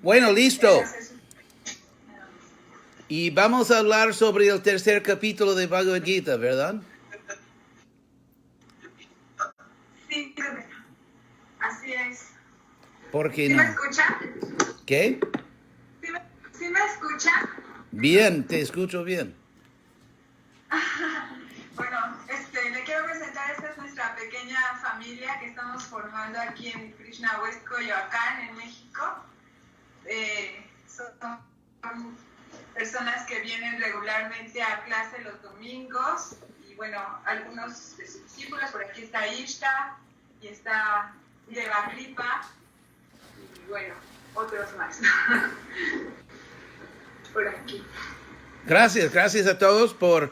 Bueno, listo. Y vamos a hablar sobre el tercer capítulo de Bhagavad Gita, ¿verdad? Sí, así es. ¿Por qué ¿Sí no? me escucha? ¿Qué? ¿Sí me escucha? Bien, te escucho bien. Bueno, le quiero presentar, esta es nuestra pequeña familia que estamos formando aquí en Krishna West Coyoacán, en México. Son personas que vienen regularmente a clase los domingos y bueno, algunos de sus discípulos, por aquí está Ishta y está Devakripa y bueno, otros más por aquí. Gracias a todos por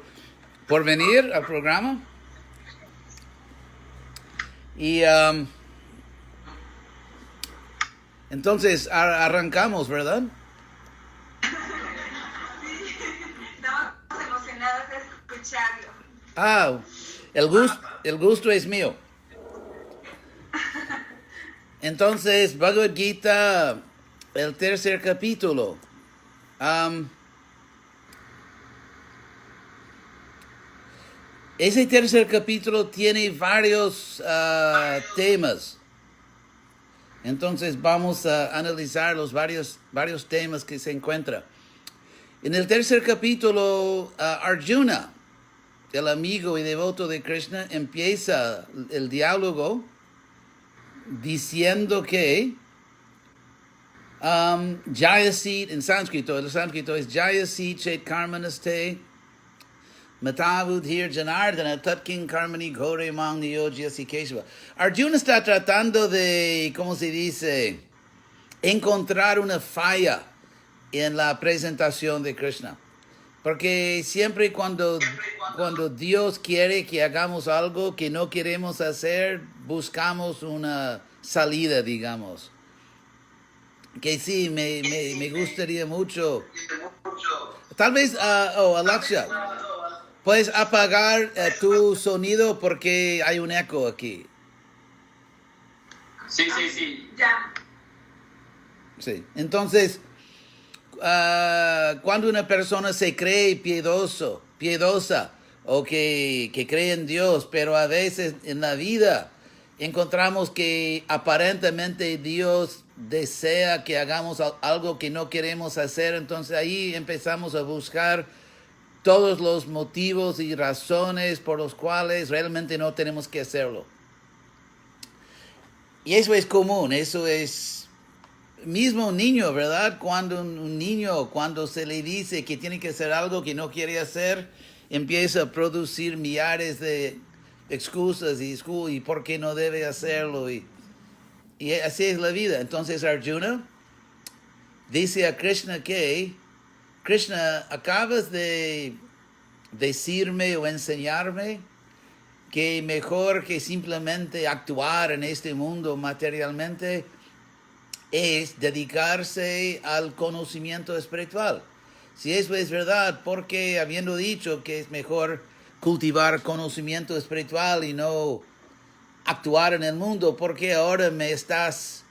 venir al programa. Y entonces arrancamos, ¿verdad? Sí, estamos emocionados de escucharlo. Ah, el gusto es mío. Entonces, Bhagavad Gita, el tercer capítulo. Ese tercer capítulo tiene varios temas. Entonces vamos a analizar los varios temas que se encuentran. En el tercer capítulo, Arjuna, el amigo y devoto de Krishna, empieza el diálogo diciendo que Jayasit, en sánscrito, el sánscrito es Jayasit Chet Karmanaste Matavudhir Janardana Tatkin Karmani Ghore Mang Niyogyasi Keshava. Arjuna está tratando de, ¿cómo se dice?, encontrar una falla en la presentación de Krishna. Porque siempre cuando Dios quiere que hagamos algo que no queremos hacer, buscamos una salida, digamos. Que sí, me gustaría mucho. Tal vez, Alexa, puedes apagar tu sonido porque hay un eco aquí. Sí. Ya. Sí, entonces, cuando una persona se cree piedosa, o que cree en Dios, pero a veces en la vida encontramos que aparentemente Dios desea que hagamos algo que no queremos hacer, entonces ahí empezamos a buscar todos los motivos y razones por los cuales realmente no tenemos que hacerlo. Y eso es común, eso es mismo un niño, ¿verdad? Cuando un niño, cuando se le dice que tiene que hacer algo que no quiere hacer, empieza a producir millares de excusas y por qué no debe hacerlo. Y así es la vida. Entonces Arjuna dice a Krishna que, Krishna, acabas de decirme o enseñarme que mejor que simplemente actuar en este mundo materialmente es dedicarse al conocimiento espiritual. Si eso es verdad, porque habiendo dicho que es mejor cultivar conocimiento espiritual y no actuar en el mundo, ¿por qué ahora me estás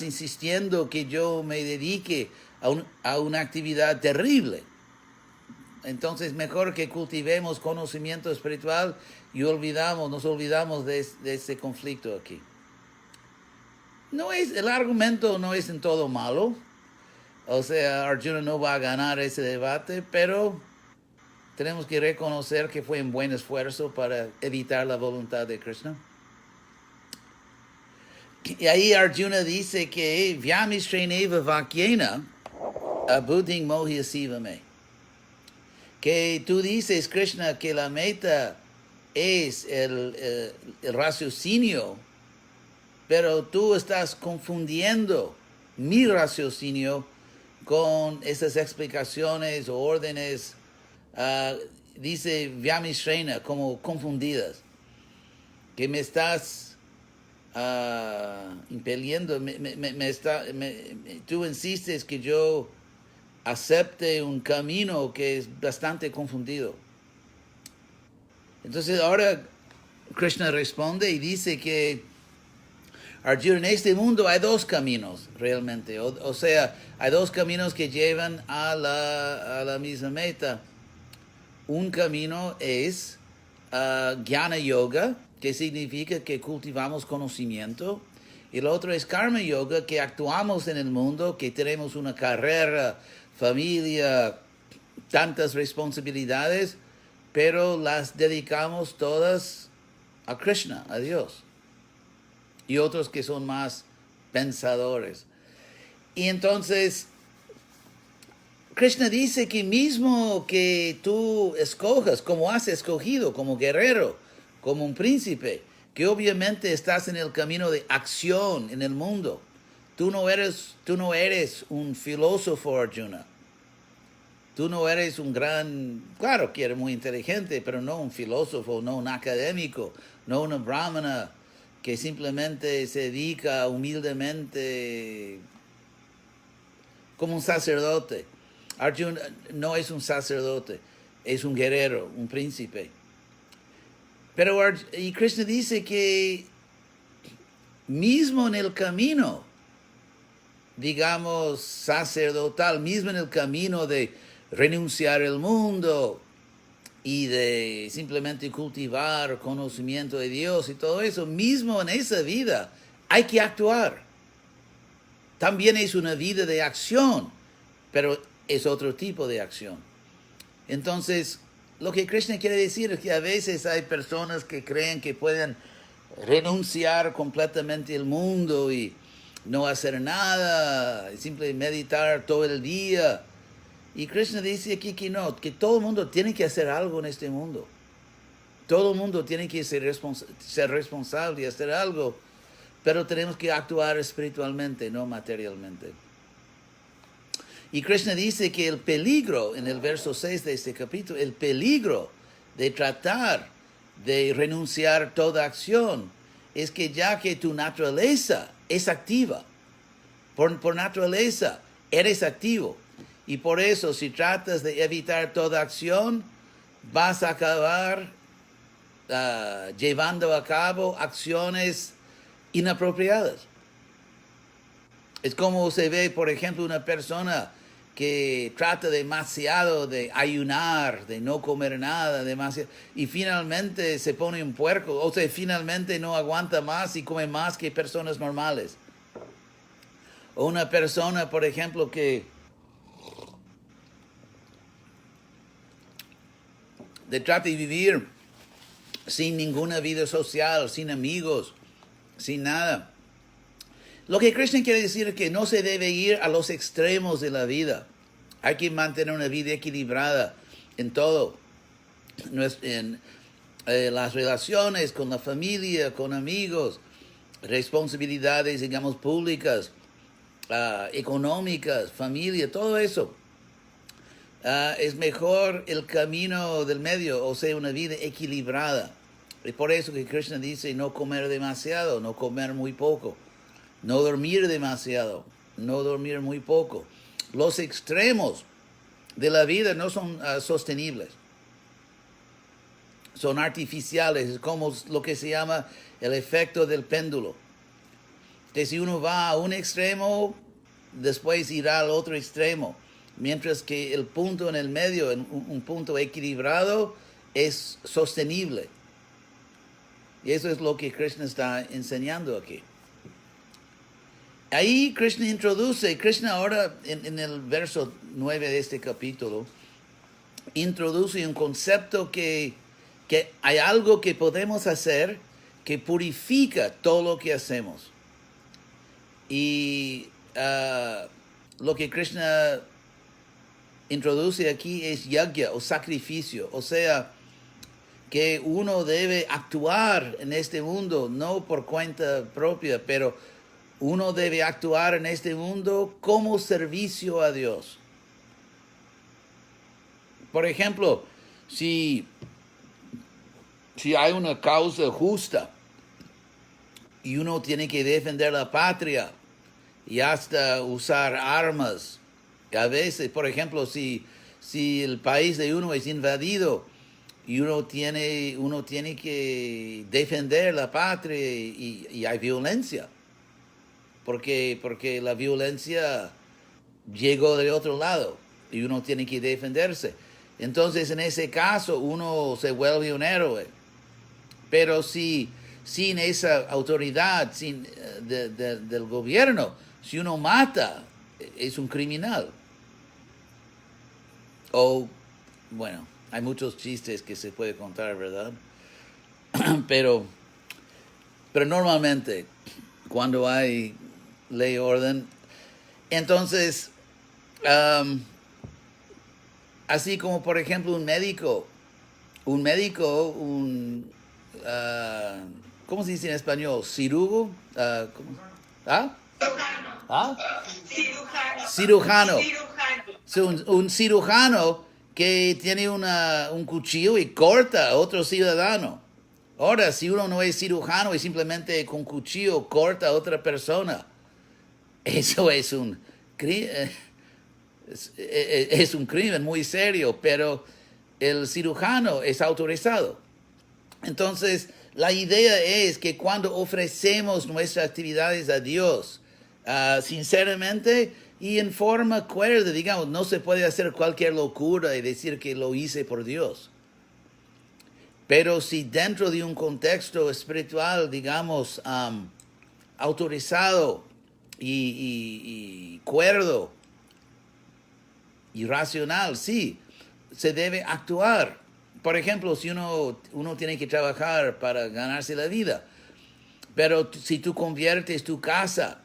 insistiendo que yo me dedique a una actividad terrible? Entonces mejor que cultivemos conocimiento espiritual y nos olvidamos de ese conflicto aquí. El argumento no es en todo malo. O sea, Arjuna no va a ganar ese debate, pero tenemos que reconocer que fue un buen esfuerzo para evitar la voluntad de Krishna. Y ahí Arjuna dice que Vyamishreneva Vakyena Abuddhing Mohyasivame. Que tú dices, Krishna, que la meta es el raciocinio, pero tú estás confundiendo mi raciocinio con esas explicaciones o órdenes, dice Vyamishrena, como confundidas, que me estás impeliendo, tú insistes que yo acepte un camino que es bastante confundido. Entonces ahora Krishna responde y dice que Arjuna, en este mundo hay dos caminos realmente, o sea, hay dos caminos que llevan a la misma meta. Un camino es Jnana Yoga, que significa que cultivamos conocimiento, y el otro es Karma Yoga, que actuamos en el mundo, que tenemos una carrera, familia, tantas responsabilidades, pero las dedicamos todas a Krishna, a Dios. Y otros que son más pensadores. Y entonces, Krishna dice que mismo que tú escojas, como has escogido, como guerrero, como un príncipe, que obviamente estás en el camino de acción en el mundo. Tú no eres un filósofo, Arjuna. Tú no eres un gran, claro que eres muy inteligente, pero no un filósofo, no un académico, no una brahmana que simplemente se dedica humildemente como un sacerdote. Arjuna no es un sacerdote, es un guerrero, un príncipe. Pero y Krishna dice que mismo en el camino, digamos, sacerdotal, mismo en el camino de renunciar al mundo y de simplemente cultivar conocimiento de Dios y todo eso, mismo en esa vida hay que actuar. También es una vida de acción, pero es otro tipo de acción. Entonces, lo que Krishna quiere decir es que a veces hay personas que creen que pueden renunciar completamente al mundo y no hacer nada, simplemente meditar todo el día. Y Krishna dice aquí que no, que todo el mundo tiene que hacer algo en este mundo. Todo el mundo tiene que ser responsable y hacer algo, pero tenemos que actuar espiritualmente, no materialmente. Y Krishna dice que el peligro, en el verso 6 de este capítulo, el peligro de tratar de renunciar toda acción es que ya que tu naturaleza es activa, por naturaleza eres activo, y por eso si tratas de evitar toda acción, vas a acabar llevando a cabo acciones inapropiadas. Es como se ve, por ejemplo, una persona que trata demasiado de ayunar, de no comer nada, demasiado, y finalmente se pone un puerco, o sea, finalmente no aguanta más y come más que personas normales. O una persona, por ejemplo, que trata de vivir sin ninguna vida social, sin amigos, sin nada. Lo que Krishna quiere decir es que no se debe ir a los extremos de la vida. Hay que mantener una vida equilibrada en todo. En las relaciones con la familia, con amigos, responsabilidades, digamos, públicas, económicas, familia, todo eso. Es mejor el camino del medio, o sea, una vida equilibrada. Y por eso que Krishna dice no comer demasiado, no comer muy poco. No dormir demasiado, no dormir muy poco. Los extremos de la vida no son sostenibles. Son artificiales, es como lo que se llama el efecto del péndulo. Que si uno va a un extremo, después irá al otro extremo. Mientras que el punto en el medio, un punto equilibrado, es sostenible. Y eso es lo que Krishna está enseñando aquí. Ahí Krishna ahora en el verso 9 de este capítulo, introduce un concepto que hay algo que podemos hacer que purifica todo lo que hacemos. Y lo que Krishna introduce aquí es yagya o sacrificio, o sea, que uno debe actuar en este mundo, no por cuenta propia, pero uno debe actuar en este mundo como servicio a Dios. Por ejemplo, si hay una causa justa y uno tiene que defender la patria y hasta usar armas, a veces, por ejemplo, si el país de uno es invadido y uno tiene que defender la patria y hay violencia, porque la violencia llegó de otro lado y uno tiene que defenderse. Entonces, en ese caso, uno se vuelve un héroe. Pero si sin esa autoridad del gobierno, si uno mata, es un criminal. O, bueno, hay muchos chistes que se puede contar, ¿verdad? pero, pero normalmente, cuando hay ley y orden, entonces, así como por ejemplo un médico, ¿cómo se dice en español? ¿Cirugo? ¿Cómo? ¿Ah? ¿Ah? Cirujano. Un cirujano que tiene un cuchillo y corta a otro ciudadano. Ahora, si uno no es cirujano y simplemente con cuchillo corta a otra persona, eso es un crimen muy serio, pero el cirujano es autorizado. Entonces, la idea es que cuando ofrecemos nuestras actividades a Dios, sinceramente y en forma cuerda, digamos, no se puede hacer cualquier locura y decir que lo hice por Dios. Pero si dentro de un contexto espiritual, digamos, autorizado y cuerdo y racional, sí, se debe actuar. Por ejemplo, si uno tiene que trabajar para ganarse la vida, pero si tú conviertes tu casa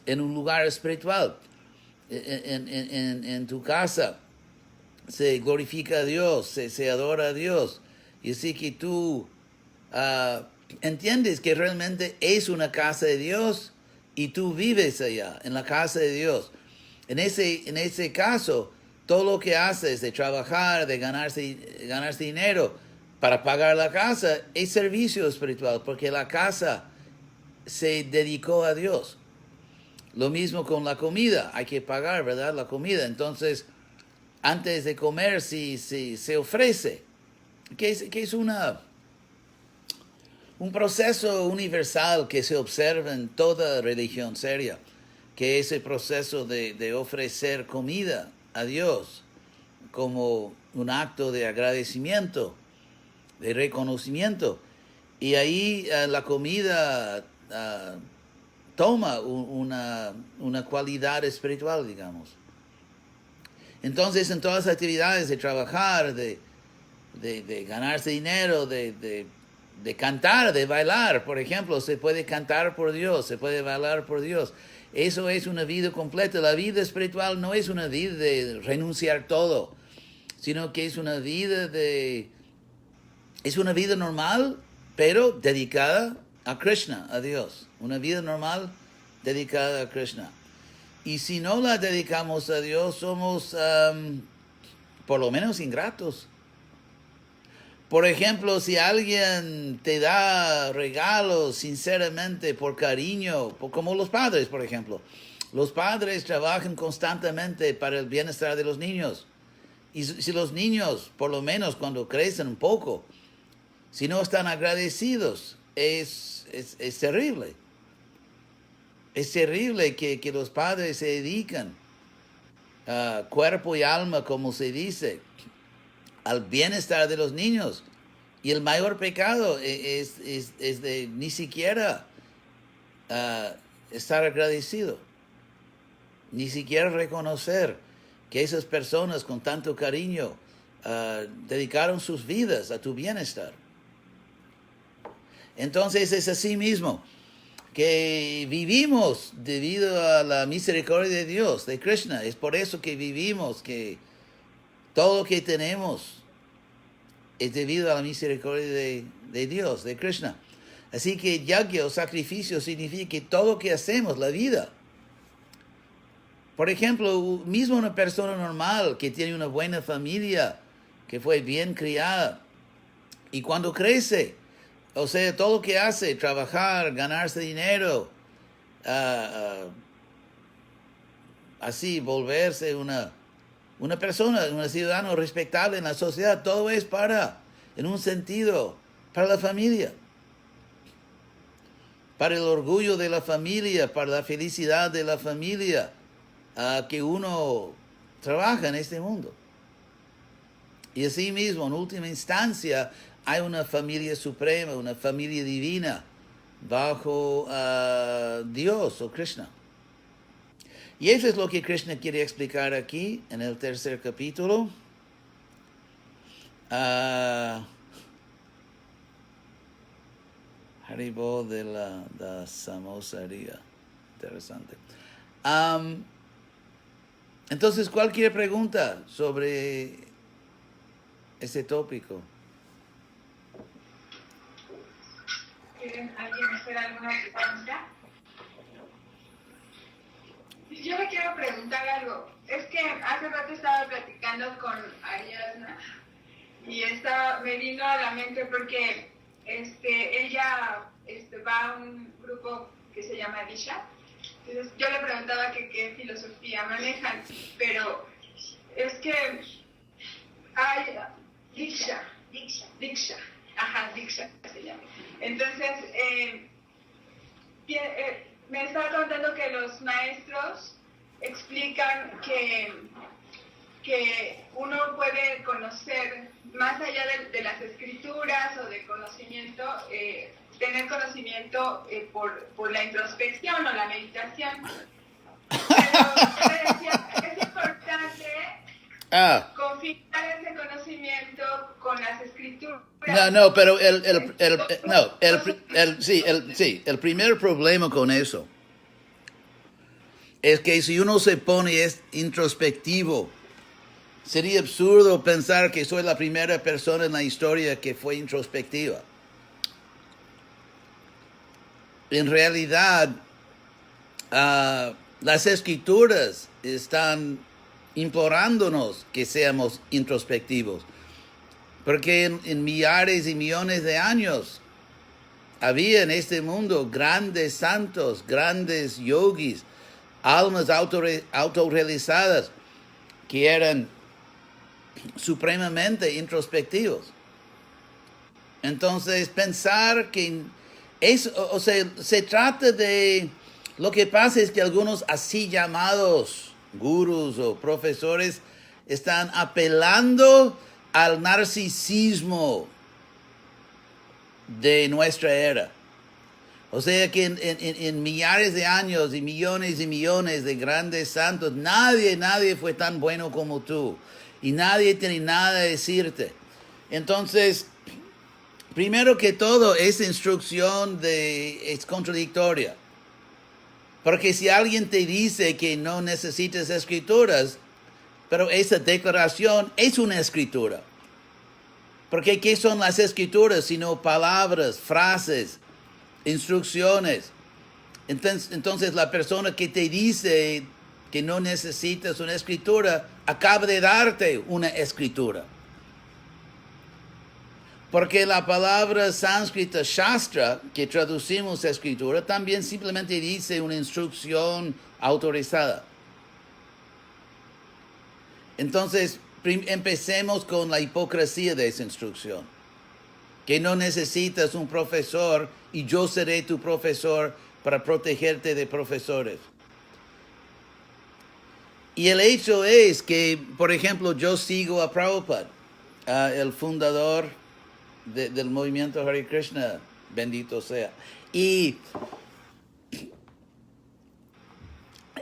en un lugar espiritual, en tu casa se glorifica a Dios, se adora a Dios, y así que tú entiendes que realmente es una casa de Dios y tú vives allá, en la casa de Dios. En ese caso, todo lo que haces de trabajar, de ganarse dinero para pagar la casa, es servicio espiritual, porque la casa se dedicó a Dios. Lo mismo con la comida, hay que pagar, ¿verdad? La comida. Entonces, antes de comer, si se ofrece, que es un proceso universal que se observa en toda religión seria, que es el proceso de ofrecer comida a Dios como un acto de agradecimiento, de reconocimiento. Y ahí la comida toma una cualidad espiritual, digamos. Entonces, en todas las actividades de trabajar, de ganarse dinero, de cantar, de bailar, por ejemplo, se puede cantar por Dios, se puede bailar por Dios. Eso es una vida completa. La vida espiritual no es una vida de renunciar todo, sino que es una vida normal, pero dedicada a Krishna, a Dios. Una vida normal dedicada a Krishna. Y si no la dedicamos a Dios, somos por lo menos ingratos. Por ejemplo, si alguien te da regalos sinceramente por cariño, como los padres, por ejemplo. Los padres trabajan constantemente para el bienestar de los niños. Y si los niños, por lo menos cuando crecen un poco, si no están agradecidos, es terrible. Es terrible que los padres se dedican cuerpo y alma, como se dice, al bienestar de los niños. Y el mayor pecado es de ni siquiera estar agradecido, ni siquiera reconocer que esas personas con tanto cariño dedicaron sus vidas a tu bienestar. Entonces es así mismo que vivimos debido a la misericordia de Dios, de Krishna. Es por eso que vivimos, que todo lo que tenemos es debido a la misericordia de Dios, de Krishna. Así que yagya o sacrificio significa que todo lo que hacemos, la vida. Por ejemplo, mismo una persona normal que tiene una buena familia, que fue bien criada, y cuando crece, o sea, todo lo que hace, trabajar, ganarse dinero, así volverse una una persona, un ciudadano respetable en la sociedad. Todo es en un sentido, para la familia. Para el orgullo de la familia, para la felicidad de la familia, que uno trabaja en este mundo. Y así mismo, en última instancia, hay una familia suprema, una familia divina, bajo Dios o Krishna. Y eso es lo que Krishna quiere explicar aquí, en el tercer capítulo. Haribol de la samosaría. Interesante. Entonces, cualquier pregunta sobre ese tópico. ¿Quieren alguien hacer alguna pregunta? Yo me quiero preguntar algo. Es que hace rato estaba platicando con Ariadna y me vino a la mente porque ella va a un grupo que se llama Disha. Entonces yo le preguntaba que qué filosofía manejan, pero es que hay Diksha, ajá, Diksha se llama. Entonces, me estaba contando que los maestros explican que uno puede conocer más allá de las escrituras o de conocimiento, tener conocimiento por la introspección o la meditación. Pero me decía, es importante confirmar ese conocimiento con las escrituras. No, pero el primer problema con eso es que si uno se pone introspectivo, sería absurdo pensar que soy la primera persona en la historia que fue introspectiva. En realidad, las escrituras están implorándonos que seamos introspectivos. Porque en millares y millones de años había en este mundo grandes santos, grandes yogis, almas autorrealizadas que eran supremamente introspectivos. Entonces, pensar que se trata de... Lo que pasa es que algunos así llamados gurús o profesores están apelando al narcisismo de nuestra era. O sea que en millares de años y millones de grandes santos, nadie fue tan bueno como tú. Y nadie tiene nada a decirte. Entonces, primero que todo, esa instrucción es contradictoria. Porque si alguien te dice que no necesitas escrituras, pero esa declaración es una escritura. Porque ¿qué son las escrituras sino palabras, frases, instrucciones? Entonces la persona que te dice que no necesitas una escritura, acaba de darte una escritura. Porque la palabra sánscrita shastra, que traducimos escritura, también simplemente dice una instrucción autorizada. Entonces, empecemos con la hipocresía de esa instrucción. Que no necesitas un profesor y yo seré tu profesor para protegerte de profesores. Y el hecho es que, por ejemplo, yo sigo a Prabhupada, el fundador del movimiento Hare Krishna, bendito sea. Y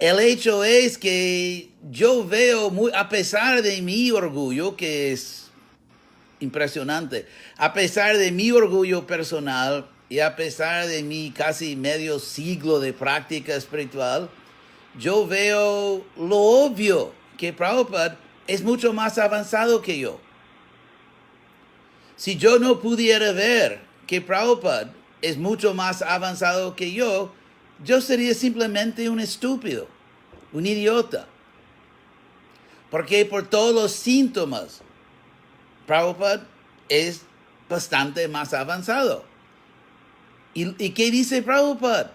el hecho es que yo veo, a pesar de mi orgullo, que es impresionante, a pesar de mi orgullo personal y a pesar de mi casi medio siglo de práctica espiritual, yo veo lo obvio, que Prabhupada es mucho más avanzado que yo. Si yo no pudiera ver que Prabhupada es mucho más avanzado que yo sería simplemente un estúpido, un idiota. Porque por todos los síntomas, Prabhupada es bastante más avanzado. ¿Y qué dice Prabhupada?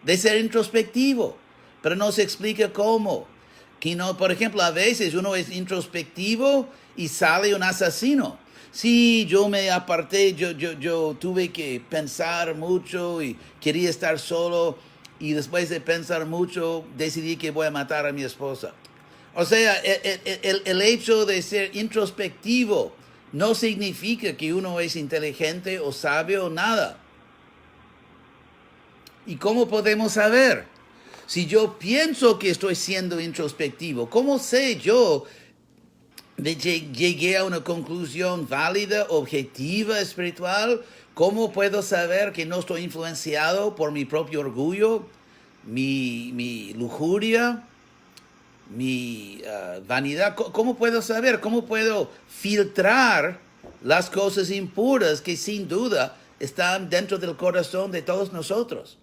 De ser introspectivo, pero no se explica cómo. Que no, por ejemplo, a veces uno es introspectivo y sale un asesino. Sí, yo me aparté, yo tuve que pensar mucho y quería estar solo y después de pensar mucho decidí que voy a matar a mi esposa. O sea, el hecho de ser introspectivo no significa que uno es inteligente o sabio o nada. ¿Y cómo podemos saber? Si yo pienso que estoy siendo introspectivo, ¿cómo sé yo llegué a una conclusión válida, objetiva, espiritual? ¿Cómo puedo saber que no estoy influenciado por mi propio orgullo, mi lujuria, mi vanidad? ¿Cómo puedo saber? ¿Cómo puedo filtrar las cosas impuras que sin duda están dentro del corazón de todos nosotros?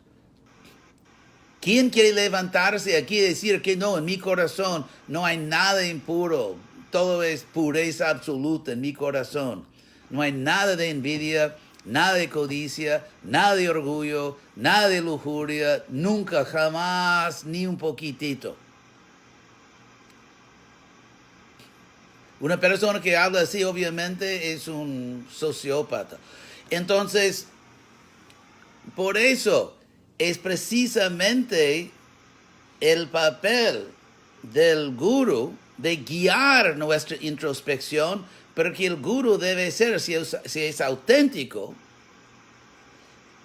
¿Quién quiere levantarse aquí y decir que no, en mi corazón no hay nada impuro? Todo es pureza absoluta en mi corazón. No hay nada de envidia, nada de codicia, nada de orgullo, nada de lujuria, nunca, jamás, ni un poquitito. Una persona que habla así obviamente es un sociópata. Entonces, por eso es precisamente el papel del gurú de guiar nuestra introspección, pero que el gurú debe ser, si es auténtico,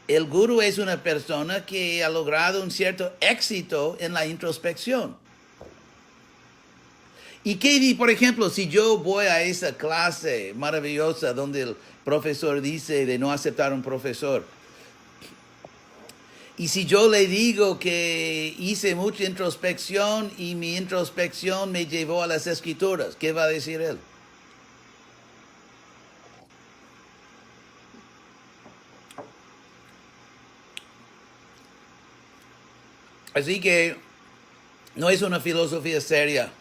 el gurú es una persona que ha logrado un cierto éxito en la introspección. Y Katie, por ejemplo, si yo voy a esa clase maravillosa donde el profesor dice de no aceptar un profesor, y si yo le digo que hice mucha introspección y mi introspección me llevó a las escrituras, ¿qué va a decir él? Así que no es una filosofía seria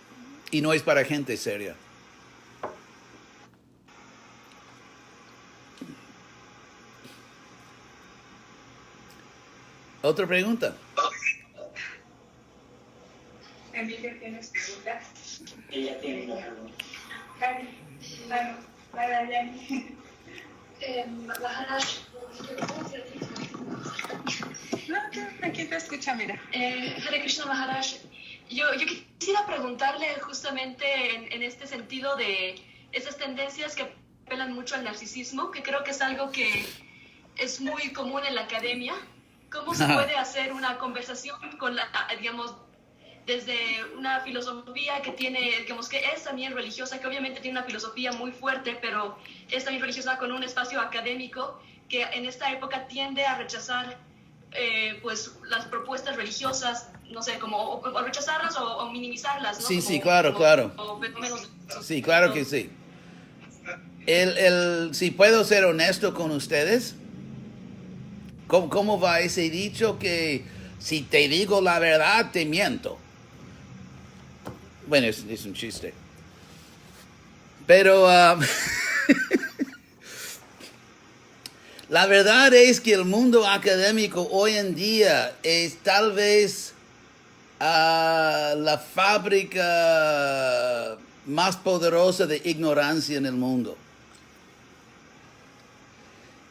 y no es para gente seria. Otra pregunta. Emilio, ¿tienes preguntas? Ella tiene una pregunta. Dani, bueno, para Dani. Maharaj, No, aquí te escucha, mira. Hare Krishna Maharaj, yo quisiera preguntarle justamente en este sentido de esas tendencias que apelan mucho al narcisismo, que creo que es algo que es muy común en la academia. ¿Cómo se puede hacer una conversación con digamos, desde una filosofía que tiene, digamos, que es también religiosa, que obviamente tiene una filosofía muy fuerte, pero es también religiosa con un espacio académico que en esta época tiende a rechazar pues las propuestas religiosas, no sé, como o rechazarlas o minimizarlas, ¿no? Sí, como, sí, claro, claro. Sí, claro que sí. sí. Si puedo ser honesto con ustedes, ¿cómo va ese dicho que si te digo la verdad te miento? Bueno, es un chiste. Pero la verdad es que el mundo académico hoy en día es tal vez la fábrica más poderosa de ignorancia en el mundo.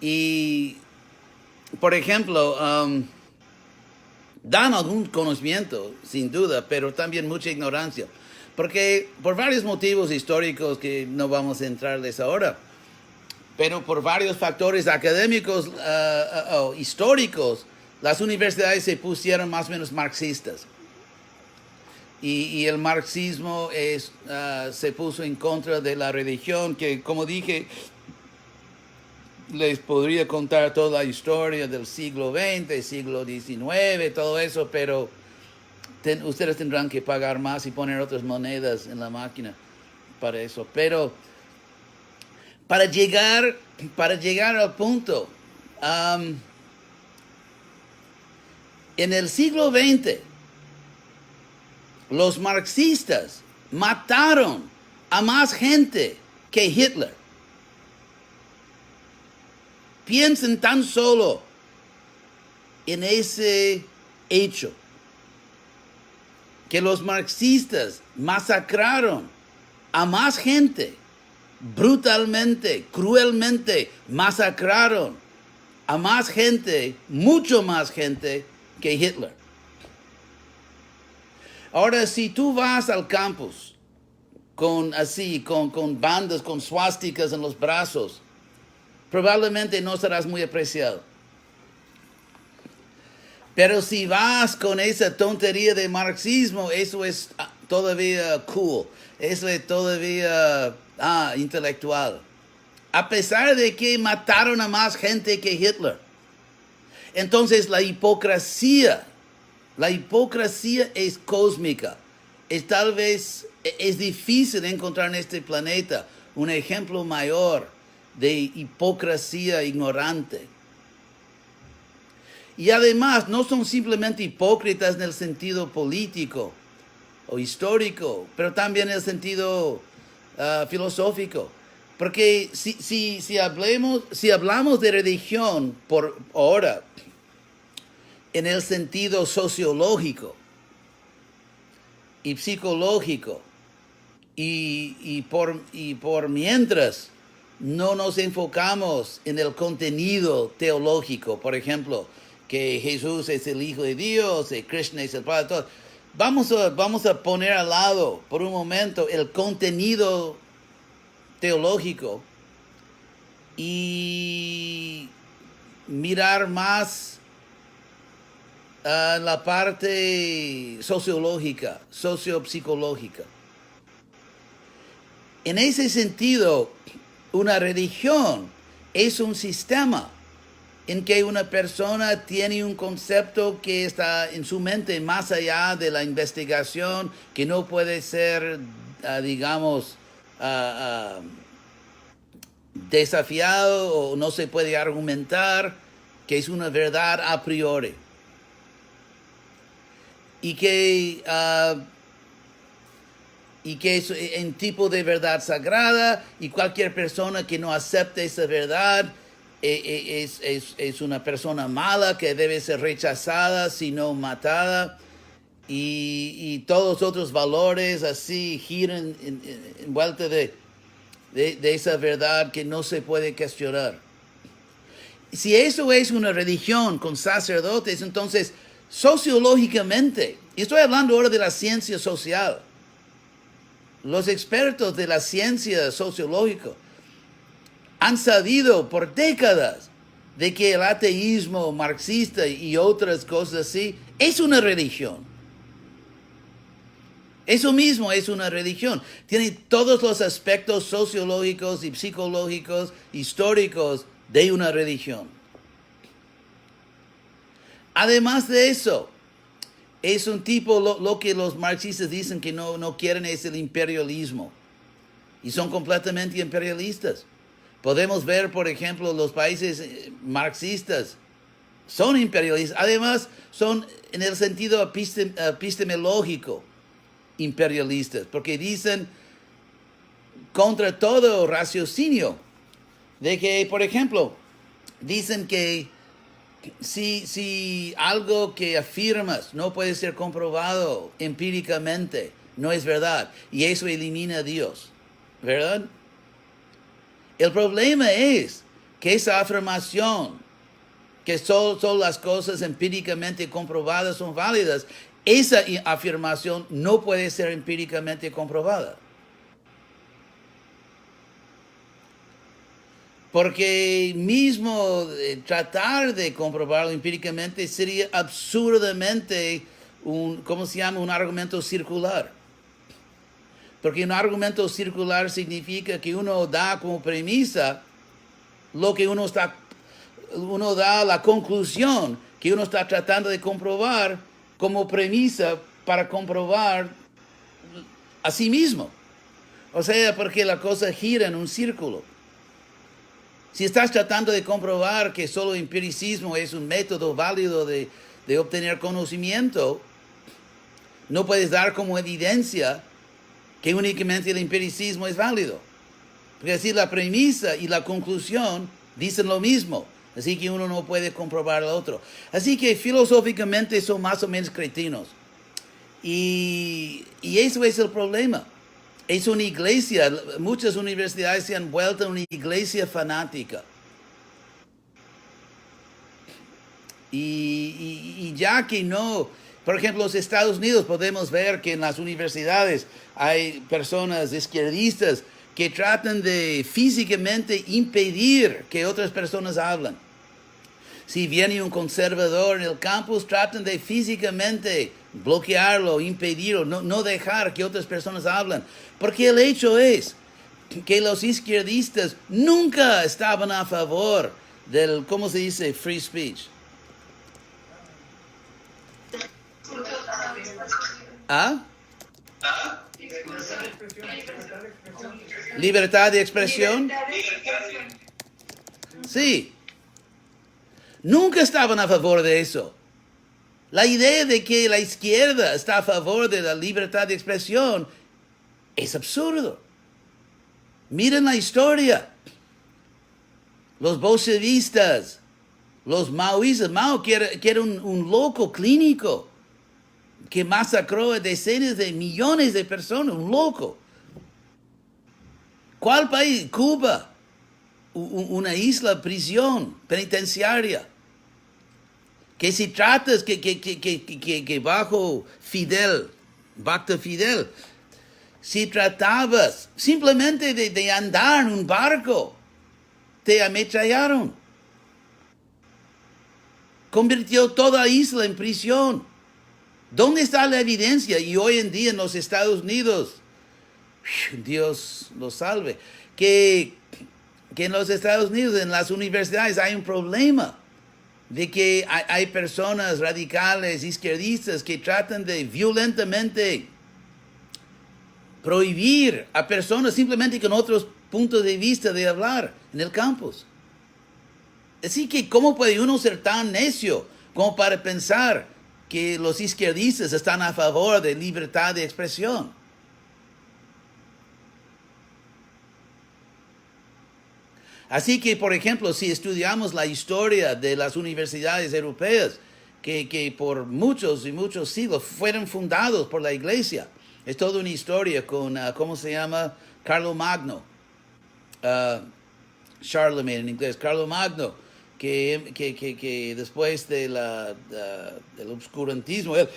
Y, por ejemplo, dan algún conocimiento, sin duda, pero también mucha ignorancia. Porque por varios motivos históricos que no vamos a entrarles ahora, pero por varios factores académicos históricos, las universidades se pusieron más o menos marxistas. Y el marxismo se puso en contra de la religión, que como dije, les podría contar toda la historia del siglo XX, siglo XIX, todo eso, pero ustedes tendrán que pagar más y poner otras monedas en la máquina para eso. Pero para llegar al punto, en el siglo XX, los marxistas mataron a más gente que Hitler. Piensen tan solo en ese hecho. que los marxistas masacraron a más gente, brutalmente, cruelmente masacraron a más gente, mucho más gente que Hitler. Ahora, si tú vas al campus con bandas, con suásticas en los brazos, probablemente no serás muy apreciado. Pero si vas con esa tontería de marxismo, eso es todavía cool, eso es todavía intelectual. A pesar de que mataron a más gente que Hitler. Entonces la hipocresía es cósmica. Es difícil encontrar en este planeta un ejemplo mayor de hipocresía ignorante. Y además no son simplemente hipócritas en el sentido político o histórico, pero también en el sentido filosófico. Porque si hablamos de religión por ahora, en el sentido sociológico y psicológico, y por mientras no nos enfocamos en el contenido teológico, por ejemplo, que Jesús es el Hijo de Dios, que Krishna es el Padre de todos, vamos a poner al lado por un momento el contenido teológico y mirar más la parte sociológica, sociopsicológica. En ese sentido, una religión es un sistema en que una persona tiene un concepto que está en su mente más allá de la investigación, que no puede ser, desafiado o no se puede argumentar, que es una verdad a priori. Y que es un tipo de verdad sagrada, y cualquier persona que no acepte esa verdad es una persona mala que debe ser rechazada, sino matada, y todos los otros valores así giran en vuelta de esa verdad que no se puede cuestionar. Si eso es una religión con sacerdotes, entonces sociológicamente, y estoy hablando ahora de la ciencia social, los expertos de la ciencia sociológica han sabido por décadas de que el ateísmo marxista y otras cosas así es una religión. Eso mismo es una religión. Tiene todos los aspectos sociológicos y psicológicos, históricos de una religión. Además de eso, es un tipo, lo que los marxistas dicen que no quieren es el imperialismo. Y son completamente imperialistas. Podemos ver, por ejemplo, los países marxistas son imperialistas. Además, son en el sentido epistemológico imperialistas, porque dicen contra todo raciocinio de que, por ejemplo, dicen que si algo que afirmas no puede ser comprobado empíricamente, no es verdad, y eso elimina a Dios, ¿verdad? El problema es que esa afirmación, que solo las cosas empíricamente comprobadas son válidas, esa afirmación no puede ser empíricamente comprobada. Porque mismo tratar de comprobarlo empíricamente sería absurdamente un argumento circular. Porque un argumento circular significa que uno da como premisa lo que uno da la conclusión que uno está tratando de comprobar como premisa para comprobar a sí mismo. O sea, porque la cosa gira en un círculo. Si estás tratando de comprobar que solo empiricismo es un método válido de obtener conocimiento, no puedes dar como evidencia que únicamente el empiricismo es válido. Porque así la premisa y la conclusión dicen lo mismo. Así que uno no puede comprobar al otro. Así que filosóficamente son más o menos cretinos. Y eso es el problema. Es una iglesia, muchas universidades se han vuelto una iglesia fanática. Y ya que no, por ejemplo, los Estados Unidos, podemos ver que en las universidades hay personas izquierdistas que tratan de físicamente impedir que otras personas hablen. Si viene un conservador en el campus, tratan de físicamente bloquearlo, impedirlo, no dejar que otras personas hablen. Porque el hecho es que los izquierdistas nunca estaban a favor del, ¿cómo se dice? Free speech. ¿Ah? ¿Libertad de expresión? Sí. Nunca estaban a favor de eso. La idea de que la izquierda está a favor de la libertad de expresión es absurdo. Miren la historia. Los bolchevistas, los maoístas, Mao que era un loco clínico que masacró a decenas de millones de personas, un loco. ¿Cuál país? Cuba, una prisión penitenciaria. Que si tratas que bajo Fidel, si tratabas simplemente de andar en un barco, te ametrallaron. Convirtió toda la isla en prisión. ¿Dónde está la evidencia? Y hoy en día en los Estados Unidos, Dios los salve, que en los Estados Unidos, en las universidades, hay un problema de que hay personas radicales, izquierdistas, que tratan de violentamente prohibir a personas simplemente con otros puntos de vista de hablar en el campus. Así que, ¿cómo puede uno ser tan necio como para pensar que los izquierdistas están a favor de libertad de expresión? Así que, por ejemplo, si estudiamos la historia de las universidades europeas, que por muchos y muchos siglos fueron fundados por la iglesia, es toda una historia con, ¿cómo se llama? Carlomagno. Charlemagne en inglés. Carlomagno, que después del obscurantismo, él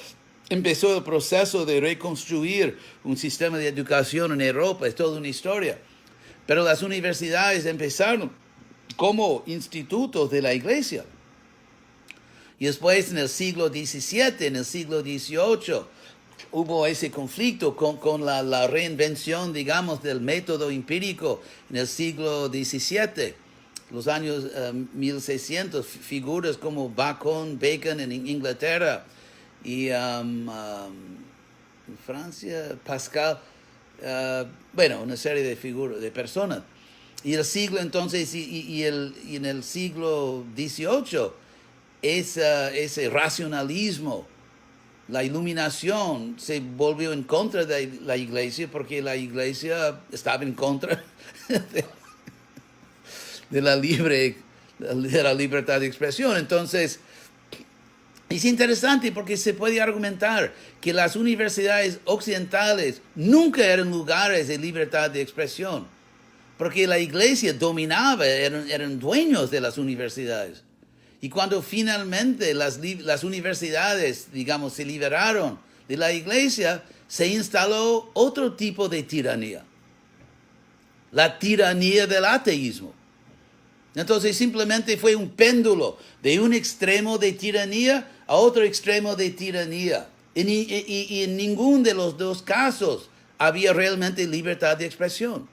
empezó el proceso de reconstruir un sistema de educación en Europa. Es toda una historia. Pero las universidades empezaron como institutos de la iglesia. Y después en el siglo XVII, en el siglo XVIII, hubo ese conflicto con la reinvención, digamos, del método empírico en el siglo XVII. Los años 1600, figuras como Bacon, Bacon en Inglaterra y en Francia, Pascal. Una serie de figuras, de personas. Y el siglo entonces, y en el siglo XVIII, ese racionalismo, la iluminación se volvió en contra de la iglesia porque la iglesia estaba en contra de la libertad de expresión. Entonces, es interesante porque se puede argumentar que las universidades occidentales nunca eran lugares de libertad de expresión, porque la iglesia dominaba, eran dueños de las universidades. Y cuando finalmente las universidades, digamos, se liberaron de la iglesia, se instaló otro tipo de tiranía, la tiranía del ateísmo. Entonces simplemente fue un péndulo de un extremo de tiranía a otro extremo de tiranía. Y en ninguno de los dos casos había realmente libertad de expresión.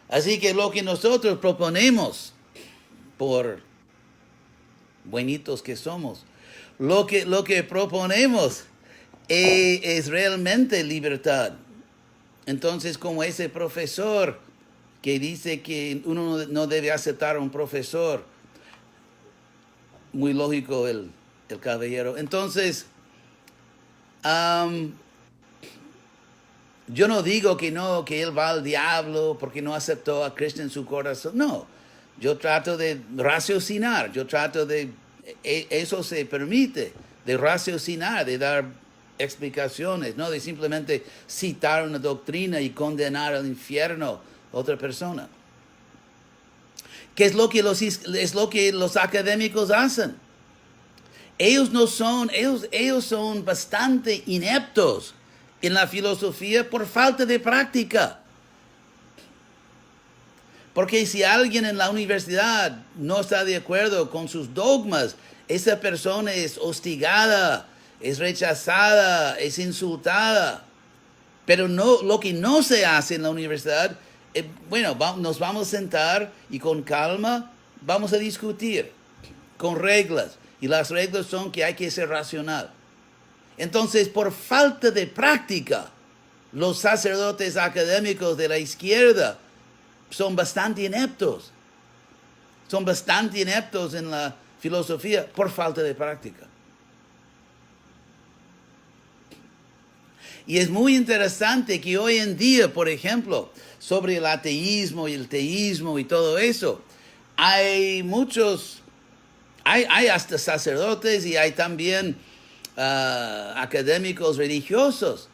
Así que lo que nosotros proponemos, por buenitos que somos, lo que proponemos es realmente libertad. Entonces, como ese profesor que dice que uno no debe aceptar a un profesor, muy lógico el caballero. Entonces, yo no digo que él va al diablo porque no aceptó a Cristo en su corazón. No, yo trato de raciocinar, eso se permite, de raciocinar, de dar explicaciones, no de simplemente citar una doctrina y condenar al infierno a otra persona. ¿Qué es lo que los académicos hacen? Ellos son bastante ineptos en la filosofía por falta de práctica. Porque si alguien en la universidad no está de acuerdo con sus dogmas, esa persona es hostigada, es rechazada, es insultada. Pero lo que no se hace en la universidad, nos vamos a sentar y con calma vamos a discutir con reglas. Y las reglas son que hay que ser racional. Entonces, por falta de práctica, los sacerdotes académicos de la izquierda son bastante ineptos. Son bastante ineptos en la filosofía por falta de práctica. Y es muy interesante que hoy en día, por ejemplo, sobre el ateísmo y el teísmo y todo eso, hay hasta sacerdotes y hay también académicos religiosos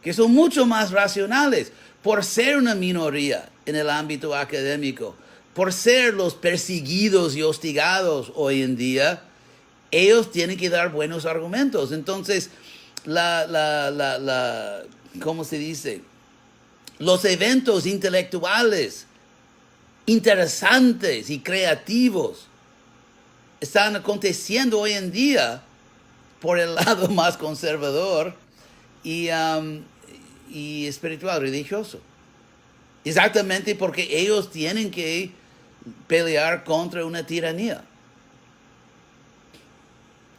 que son mucho más racionales por ser una minoría en el ámbito académico, por ser los perseguidos y hostigados hoy en día. Ellos tienen que dar buenos argumentos. Entonces, ¿cómo se dice? Los eventos intelectuales interesantes y creativos están aconteciendo hoy en día por el lado más conservador y espiritual, religioso. Exactamente porque ellos tienen que pelear contra una tiranía.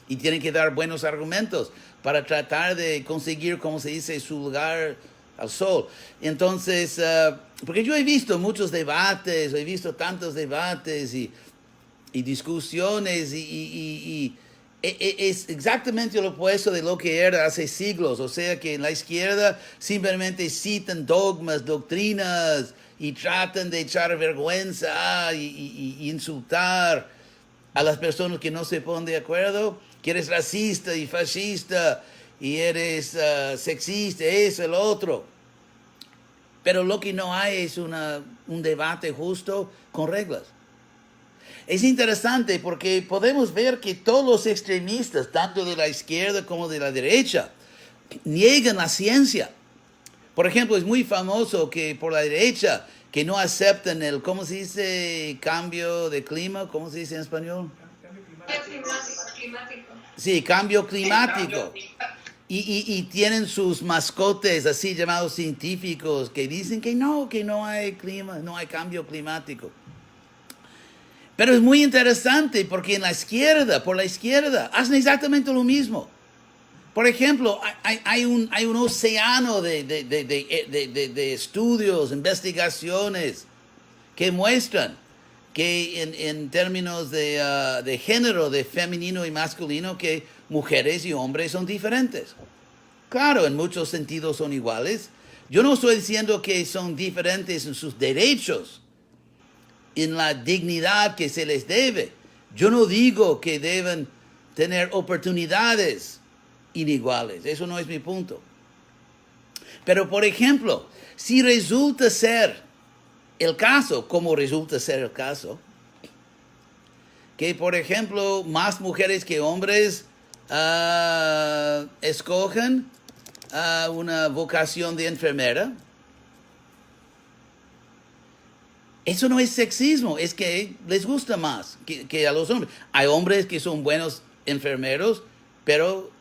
Y tienen que dar buenos argumentos para tratar de conseguir, como se dice, su lugar al sol. Entonces, porque yo he visto muchos debates, he visto tantos debates y discusiones y es exactamente lo opuesto de lo que era hace siglos. O sea que en la izquierda simplemente citan dogmas, doctrinas y tratan de echar vergüenza y insultar a las personas que no se ponen de acuerdo, que eres racista y fascista y eres sexista, eso, el otro. Pero lo que no hay es un debate justo con reglas. Es interesante porque podemos ver que todos los extremistas, tanto de la izquierda como de la derecha, niegan la ciencia. Por ejemplo, es muy famoso que por la derecha, que no aceptan el, ¿cómo se dice? Cambio de clima, ¿cómo se dice en español? Cambio climático. Sí, cambio climático. Y tienen sus mascotes así llamados científicos que dicen que no hay clima, no hay cambio climático. Pero es muy interesante porque por la izquierda, hacen exactamente lo mismo. Por ejemplo, hay un océano de estudios, investigaciones que muestran que en términos de género, de femenino y masculino, que mujeres y hombres son diferentes. Claro, en muchos sentidos son iguales. Yo no estoy diciendo que son diferentes en sus derechos, en la dignidad que se les debe. Yo no digo que deben tener oportunidades iniguales. Eso no es mi punto. Pero, por ejemplo, si resulta ser el caso, como resulta ser el caso, que, por ejemplo, más mujeres que hombres escogen una vocación de enfermera, eso no es sexismo, es que les gusta más que a los hombres. Hay hombres que son buenos enfermeros, pero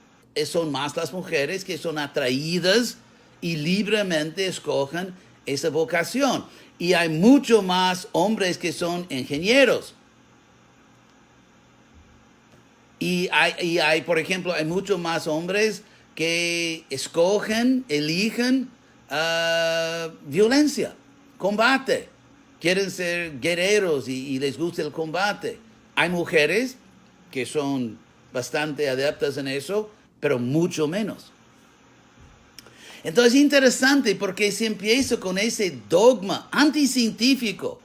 son más las mujeres que son atraídas y libremente escogen esa vocación. Y hay mucho más hombres que son ingenieros. Y hay, por ejemplo, hay mucho más hombres que eligen violencia, combate. Quieren ser guerreros y les gusta el combate. Hay mujeres que son bastante adeptas en eso, pero mucho menos. Entonces es interesante porque se empieza con ese dogma anticientífico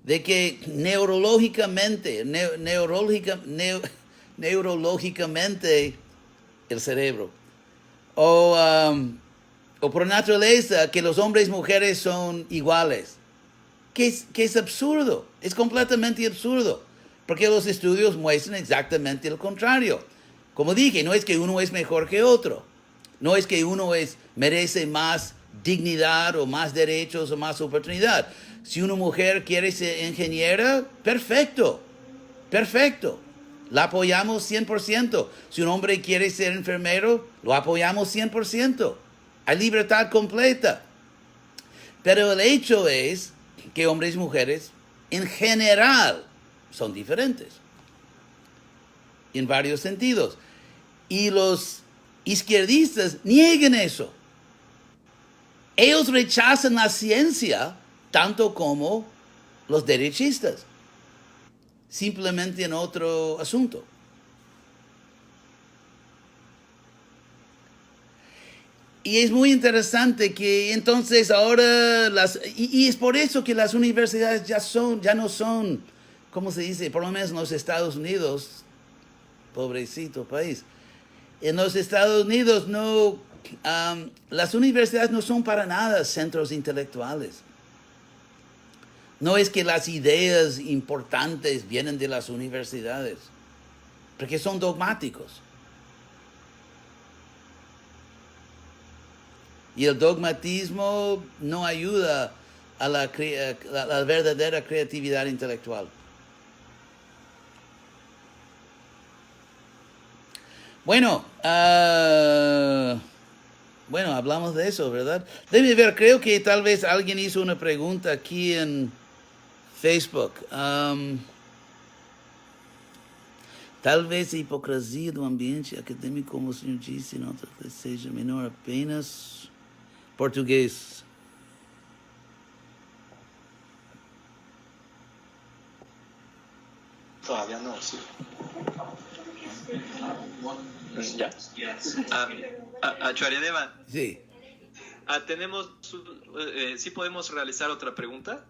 de que neurológicamente el cerebro. O por naturaleza que los hombres y mujeres son iguales. Que es absurdo, es completamente absurdo. Porque los estudios muestran exactamente lo contrario. Como dije, no es que uno es mejor que otro. No es que uno merece más dignidad o más derechos o más oportunidad. Si una mujer quiere ser ingeniera, perfecto, perfecto. La apoyamos 100%. Si un hombre quiere ser enfermero, lo apoyamos 100%. Hay libertad completa. Pero el hecho es que hombres y mujeres en general son diferentes. En varios sentidos. Y los izquierdistas niegan eso. Ellos rechazan la ciencia tanto como los derechistas. Simplemente en otro asunto. Y es muy interesante que entonces ahora y es por eso que las universidades ya no son, ¿cómo se dice? Por lo menos en los Estados Unidos, pobrecito país. En los Estados Unidos las universidades no son para nada centros intelectuales. No es que las ideas importantes vienen de las universidades, porque son dogmáticos. Y el dogmatismo no ayuda a la verdadera creatividad intelectual. Bueno, hablamos de eso, ¿verdad? Déjame ver, creo que tal vez alguien hizo una pregunta aquí en Facebook. Tal vez a hipocrisia do ambiente acadêmico, como o senhor disse, não seja menor apenas português. Todavía no, sí. Ya. Acharya Deva, Sí. ¿Sí podemos realizar otra pregunta?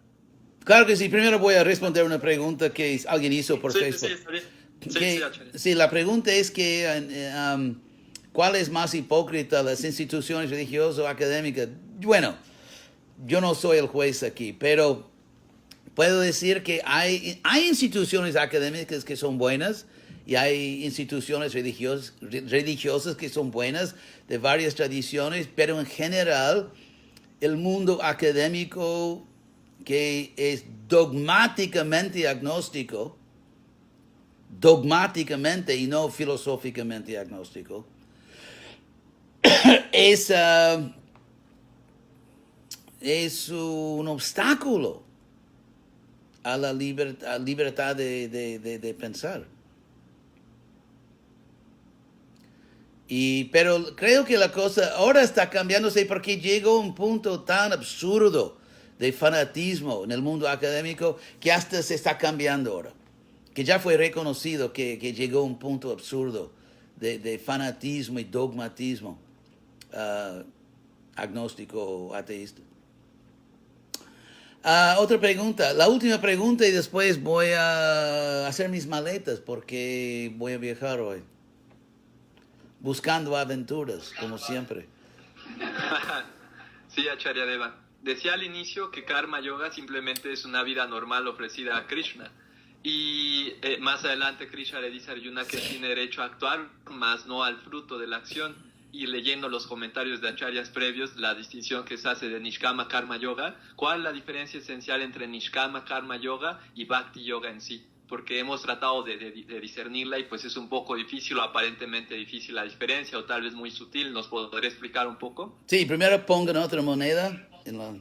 Claro que sí. Primero voy a responder una pregunta que alguien hizo por Sí, Facebook. está bien. Acharya. Sí, la pregunta es que ¿cuál es más hipócrita, las instituciones religiosas o académicas? Bueno, yo no soy el juez aquí, pero puedo decir que hay instituciones académicas que son buenas y hay instituciones religiosas que son buenas de varias tradiciones, pero en general el mundo académico que es dogmáticamente agnóstico, dogmáticamente y no filosóficamente agnóstico, es un obstáculo a la libertad de pensar. Pero creo que la cosa ahora está cambiándose porque llegó a un punto tan absurdo de fanatismo en el mundo académico que hasta se está cambiando ahora. Que ya fue reconocido que llegó a un punto absurdo de fanatismo y dogmatismo agnóstico o ateísta. Otra pregunta, la última pregunta y después voy a hacer mis maletas porque voy a viajar hoy. Buscando aventuras, como siempre. Sí, Acharya Deva. Decía al inicio que Karma Yoga simplemente es una vida normal ofrecida a Krishna. Y más adelante Krishna le dice a Arjuna que tiene derecho a actuar, más no al fruto de la acción. Y leyendo los comentarios de acharyas previos, la distinción que se hace de Nishkama Karma Yoga, ¿cuál es la diferencia esencial entre Nishkama Karma Yoga y Bhakti Yoga en sí? Porque hemos tratado de discernirla y pues es un poco difícil o aparentemente difícil la diferencia o tal vez muy sutil. ¿Nos podría explicar un poco? Sí, primero pongan otra moneda en la...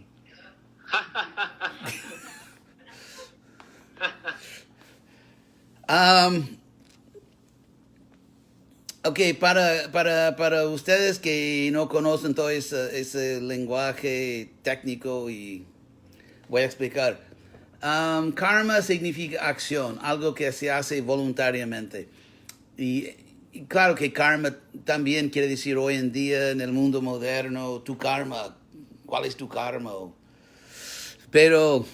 Ok, para ustedes que no conocen todo ese lenguaje técnico, y voy a explicar. Karma significa acción, algo que se hace voluntariamente. Y claro que karma también quiere decir hoy en día en el mundo moderno, tu karma, ¿cuál es tu karma? Pero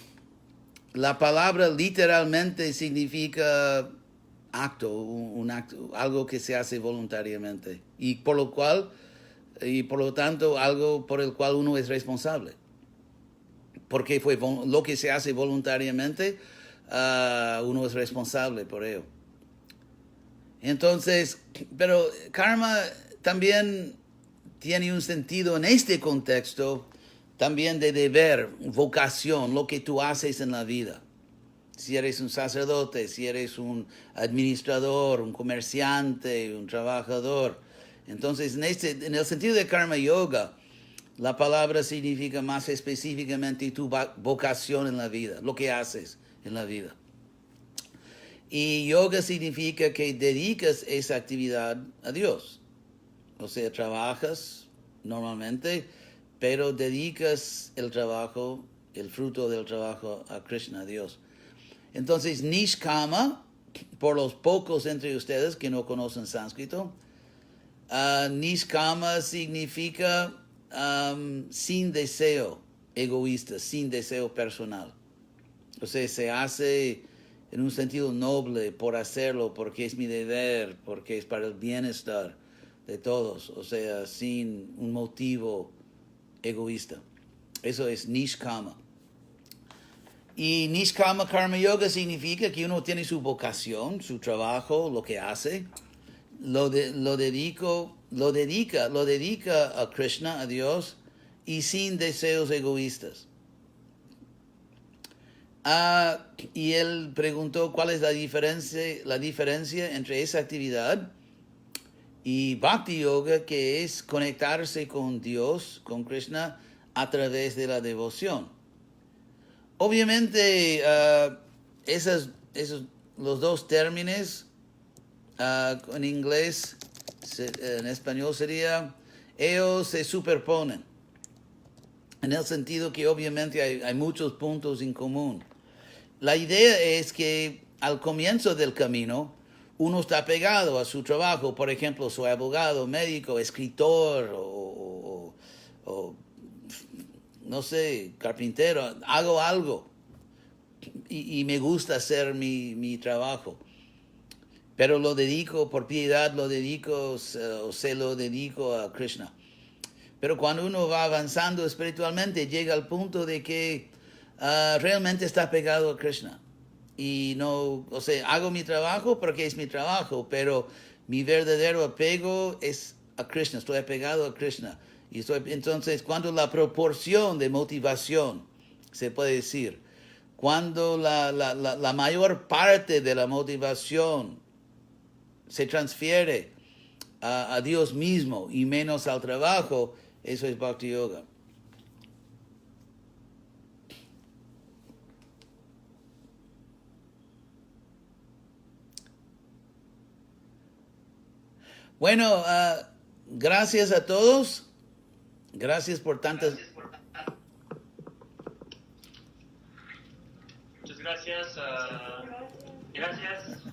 la palabra literalmente significa acto, un acto, algo que se hace voluntariamente. y por lo tanto algo por el cual uno es responsable. Porque fue lo que se hace voluntariamente, uno es responsable por ello. Entonces, pero karma también tiene un sentido en este contexto, también de deber, vocación, lo que tú haces en la vida. Si eres un sacerdote, si eres un administrador, un comerciante, un trabajador. Entonces, en el sentido de karma yoga, la palabra significa más específicamente tu vocación en la vida, lo que haces en la vida. Y yoga significa que dedicas esa actividad a Dios. O sea, trabajas normalmente, pero dedicas el trabajo, el fruto del trabajo a Krishna, a Dios. Entonces, nishkama, por los pocos entre ustedes que no conocen sánscrito, nishkama significa sin deseo egoísta, sin deseo personal. O sea, se hace en un sentido noble por hacerlo, porque es mi deber, porque es para el bienestar de todos. O sea, sin un motivo egoísta. Eso es nishkama. Y nishkama karma yoga significa que uno tiene su vocación, su trabajo, lo que hace, lo dedica a Krishna, a Dios, y sin deseos egoístas. Y él preguntó cuál es la diferencia entre esa actividad y Bhakti Yoga, que es conectarse con Dios, con Krishna, a través de la devoción. Obviamente, los dos términos, en inglés, en español sería, ellos se superponen, en el sentido que obviamente hay muchos puntos en común. La idea es que al comienzo del camino, uno está pegado a su trabajo, por ejemplo, soy abogado, médico, escritor o no sé, carpintero, hago algo y me gusta hacer mi trabajo. Pero lo dedico por piedad, lo dedico a Krishna. Pero cuando uno va avanzando espiritualmente, llega al punto de que realmente está pegado a Krishna. Y no, o sea, hago mi trabajo porque es mi trabajo, pero mi verdadero apego es a Krishna, estoy apegado a Krishna. Entonces, cuando la proporción de motivación, se puede decir, cuando la mayor parte de la motivación se transfiere a Dios mismo y menos al trabajo, eso es Bhakti Yoga. Bueno, gracias a todos. Gracias por tantas... Muchas gracias. Gracias.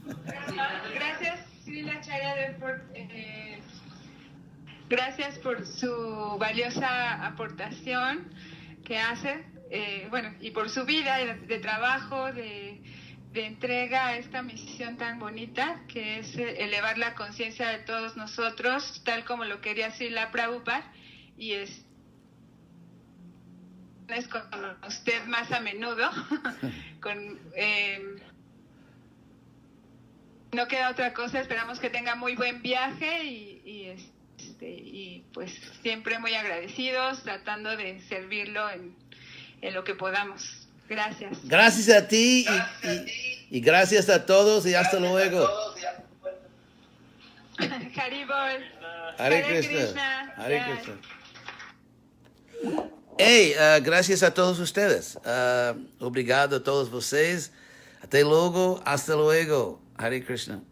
Gracias, Srila Charya, gracias por su valiosa aportación que hace, y por su vida de trabajo, de entrega a esta misión tan bonita que es elevar la conciencia de todos nosotros, tal como lo quería Srila Prabhupada, y es con usted más a menudo. No queda otra cosa, esperamos que tenga muy buen viaje y pues siempre muy agradecidos, tratando de servirlo en lo que podamos. Gracias. Gracias a ti y gracias a todos y hasta luego. Haribol. Hare Krishna. Hare Krishna. Hey, gracias a todos ustedes. Obrigado a todos vocês. Até logo. Hasta luego. Hare Krishna.